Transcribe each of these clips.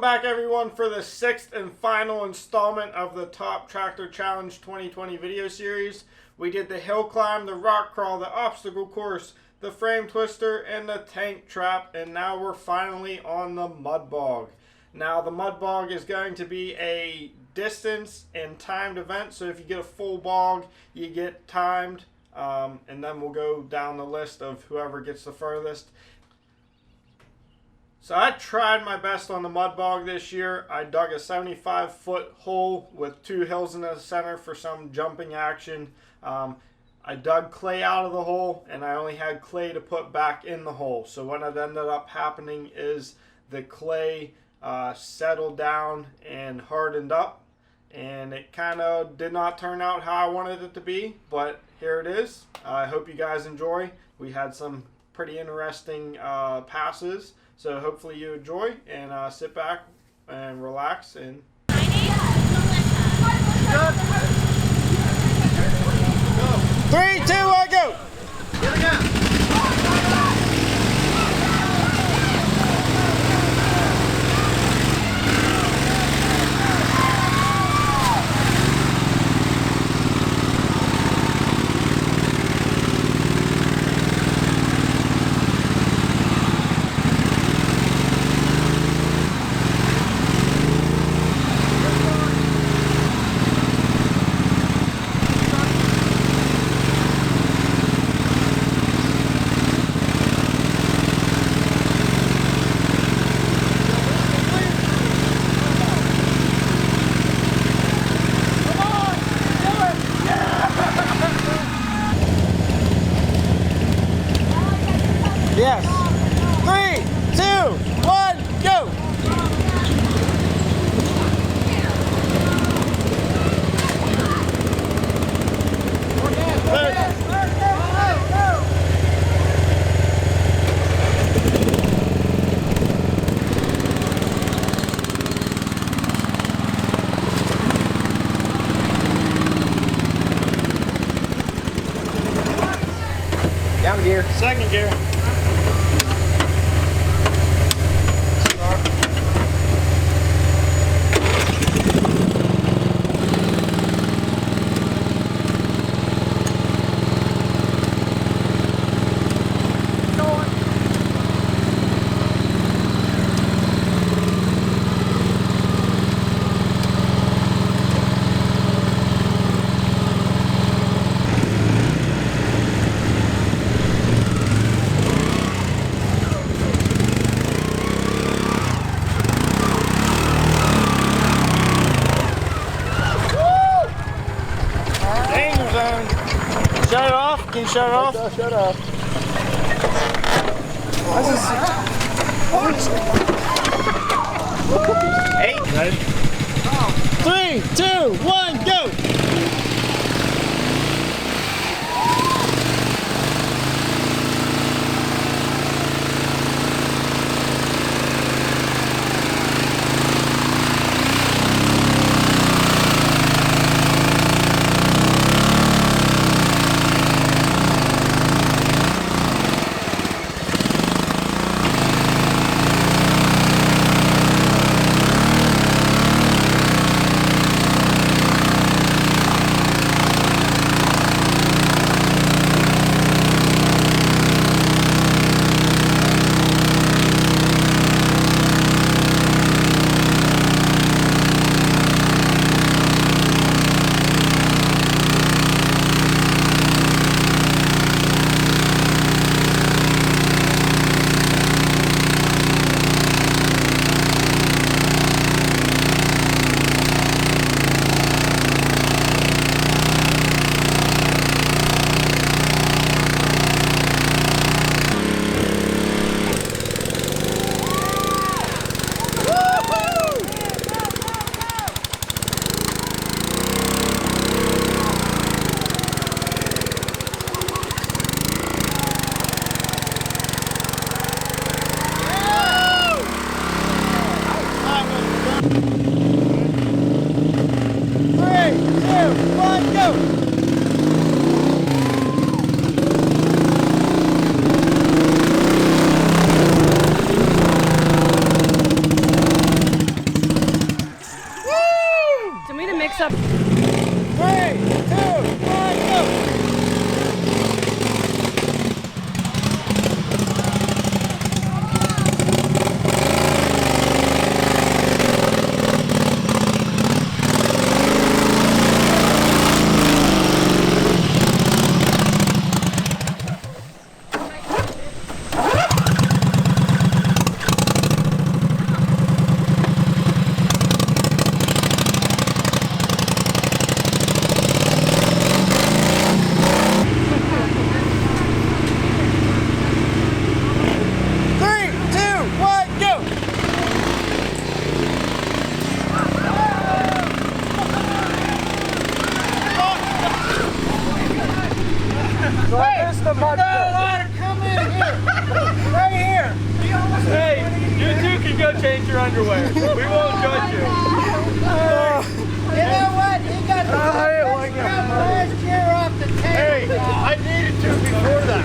back everyone for the 6th and final installment of the Top Tractor Challenge 2020 video series. We did the hill climb, the rock crawl, the obstacle course, the frame twister, and the tank trap, and now we're finally on the Mud Bog. Now the Mud Bog is going to be a distance and timed event, so if you get a full bog, you get timed, and then we'll go down the list of whoever gets the furthest. So I tried my best on the Mud Bog this year. I dug a 75-foot hole with 2 hills in the center for some jumping action. I dug clay out of the hole, and I only had clay to put back in the hole. So what had ended up happening is the clay settled down and hardened up, and it kind of did not turn out how I wanted it to be, but here it is. I hope you guys enjoy. We had some pretty interesting passes. So hopefully you enjoy, and sit back and relax. And 3, 2, 1, go! Here we go. Yes. 3, 2, 1, go! Down gear. Second gear. Shut it off? Can you shut it off? Shut off. Eight. 3, 2, 1, go! the mud. Come in here. Right here. Hey, you two can go change your underwear. We won't judge you. You know what? He got the last year off the table. Hey, I needed to before that.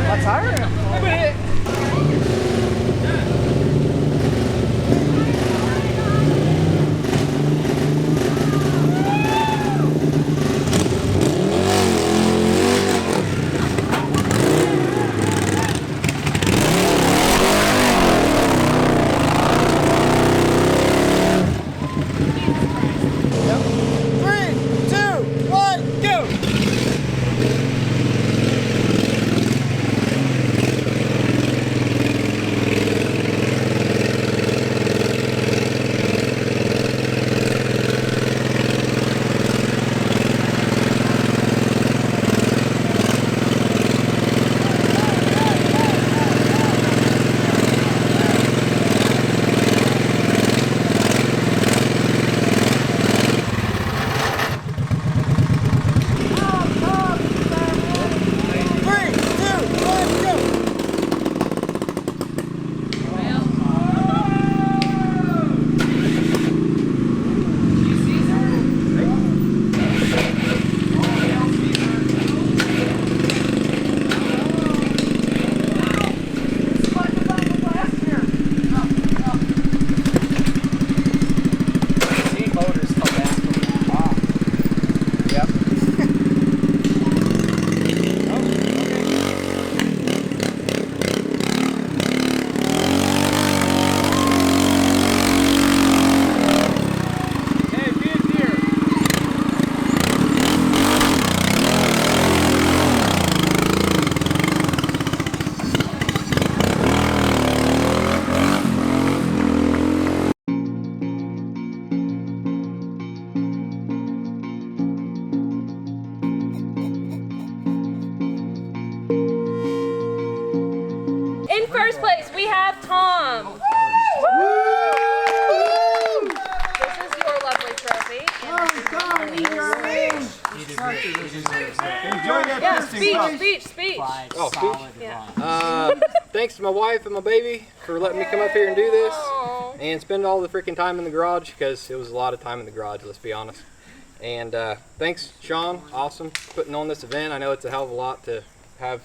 What's hard? In first place, we have Tom. This is your lovely trophy. Speech. Oh, speech? Yeah. Thanks to my wife and my baby for letting me come up here and do this Aww. and spend all the freaking time in the garage, because it was a lot of time in the garage, let's be honest. And thanks, Sean, awesome, putting on this event. I know it's a hell of a lot to have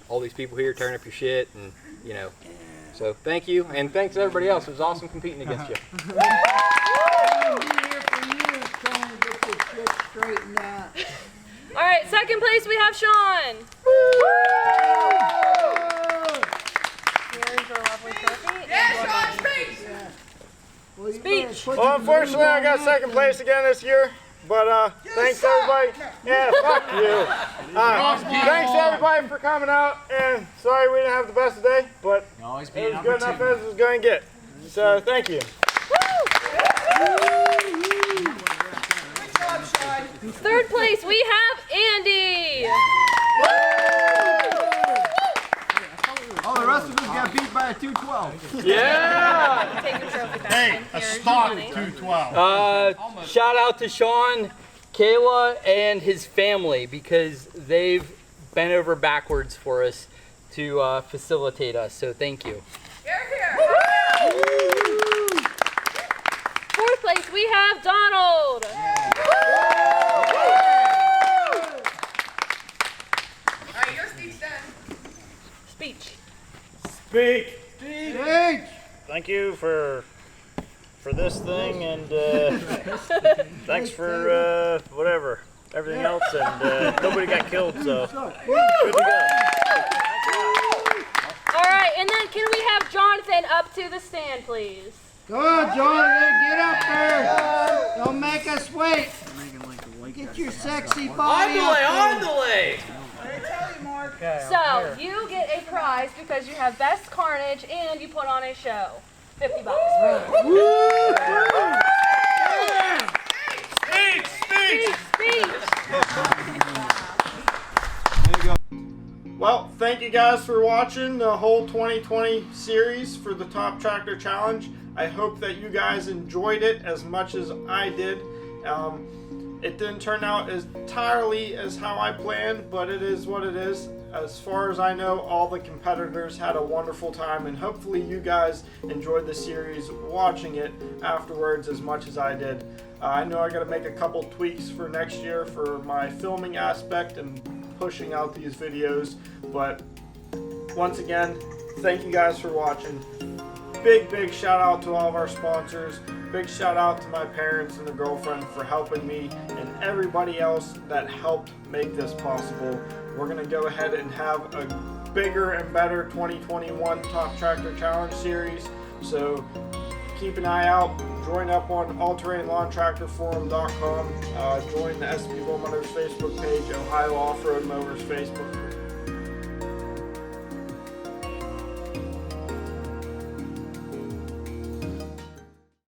all these people here tearing up your shit, and you know, so thank you, and thanks to everybody else. It was awesome competing against you. All right, second place, we have Sean. Here's your lovely trophy. Speech. Well, unfortunately, I got second place again this year. But thanks everybody. Yeah, fuck you. Thanks everybody for coming out. And sorry we didn't have the best day, but it was good enough as it was going to get. So thank you. Third place, we have Andy. Oh, the rest of us got beat by a 212. Yeah! Take your trophy back. Hey, And a here's your stock money. 212. Shout out to Sean, Kayla, and his family, because they've bent over backwards for us to facilitate us. So thank you. Fourth place, we have Donald. Alright, your speech done. Speech. Speak. Thank you for this thing, and thanks for whatever, everything else, and nobody got killed, so good to go. All right, and then can we have Jonathan up to the stand, please? Come on, Jonathan, get up there. Don't make us wait. Get your sexy body up there. So you get a prize because you have best carnage and you put on a show. $50. Speech. Well, thank you guys for watching the whole 2020 series for the Top Tractor Challenge. I hope that you guys enjoyed it as much as I did. It didn't turn out as entirely as how I planned, but it is what it is. As far as I know, all the competitors had a wonderful time, and hopefully you guys enjoyed the series watching it afterwards as much as I did. I know I got to make a couple tweaks for next year for my filming aspect and pushing out these videos, but once again, thank you guys for watching. Big shout out to all of our sponsors. Big shout out to my parents and the girlfriend for helping me, and everybody else that helped make this possible. We're going to go ahead and have a bigger and better 2021 Top Tractor Challenge series, so keep an eye out. Join up on allterrainlawntractorforum.com. Join the SB Lowmowers Facebook page, Ohio Off-Road Mowers Facebook